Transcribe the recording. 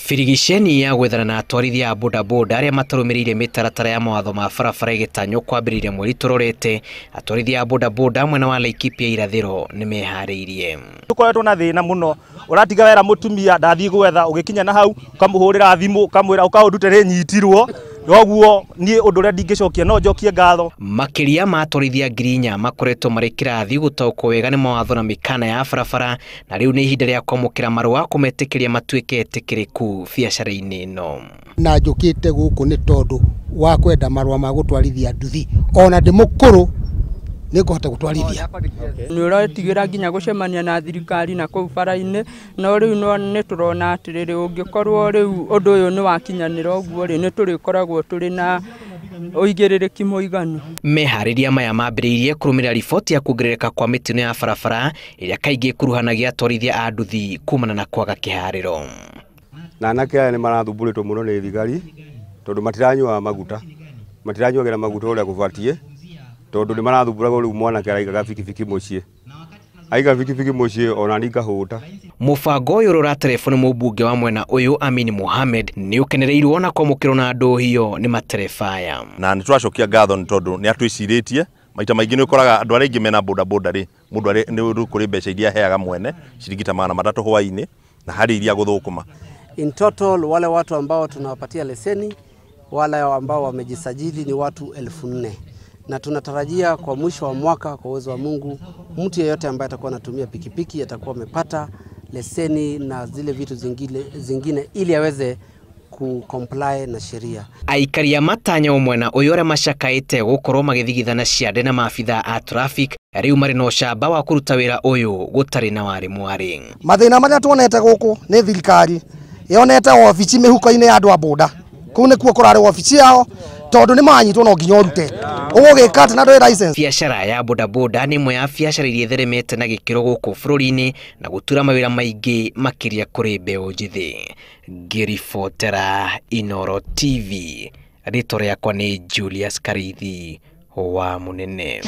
Firigisheni ya gwethana na atwarithia a bodaboda aria matarumirire mitaratara ya mawatho ma barabara igitanywo kwambiriria mweri turorete. Atwarithia a bodaboda mwena wa Laikipia irathiro ni mehariirie. Tukoretwo na thina muno, uratiga wera mutumia ndathi gwetha ugikinya na hau ukamuhurira thimu ukamwira ukaundutire nyitirwo noguo nie undu ria ndingicokia no njokie ngatho. Makiria ma atwarithia ngirinya makoretwo mari kirathi gutaukwo wega ni mawatho na mikana ya barabara, na riu ni ihinda ria kwamukira marua kumetikiria matuike etikiriku biacara-ini ino. Na njukite guku ni tondu wa kwenda marua ma gutwarithia nduthi, ona ndi mukuru ni kuhota gutwarithia. Ni uratigira nginya gucemania na thirikari na kuu bara-ini, no riu ni turona atiriri ungikorwo riu undu uyu ni wakinyanira uguo ri ni turikoragwo turi na uigirирiki muiganu. Mehariria maya mambiriirie kurumira riboti ya kuongerereka kwa mitino ya barabara iria kaingi kuruhanagia atwarithia a nduthi kumana na kwaga kihariro. Na anake ni marathumburitwo muno ni thigari tondu matiranyua maguta, matiranyuagira maguta uria kubatie tondu ni marathumburaga riu mwanake araigaga bikibiki mucii, aiga bikibiki mucii ona ni ngahuta. Mubango uyu rora telefoni Mumbunge wa mwena uyu Amin Mohammed ni ukenereirwo na kwamukirwo na andu hiyo ni materefaya. Na nituracokia ngatho ni tondu ni atwiciritie maita maingi ni ukoraga andu aria ingi mena bodaboda ri mundu ari ni kuri mbeca iria heaga mwene ciringi ta 300 hwaini na hari iria guthukuma. In total wale watu ambao tunawapatia leseni, wale ambao wamejisajili ni watu 4,000. Na tunatarajia kwa mwisho wa mwaka kwa uwezo wa Mungu mtu yeyote ambaye atakuwa anatumia pikipiki atakuwa amepata leseni na zile vitu zingine ili aweze kucomply na sheria. Aikaria matanya mwena uyu aria macakaite gukorwo magithigithana ciande na maabitha a traffic riu mari no camba wa kuruta wira uyu gutari na wari mwari. Mathina maria tuonete guku ni thirikari yonete ofici mihuko-ini ya andu a boda, kuu nikuo kurari ofici yao tondu ni manyitwo no nginya urute ugikata na ndoi license. Biacara ya bodaboda ni imwe ya biacara iria itheremete na gikiro guku bururi-ini na gutura mawira maingi makiria kuri mbeu njithi. Ngiribotera Inooro TV, rĩtwa rĩakwa ni Julius Karithi wa Munene.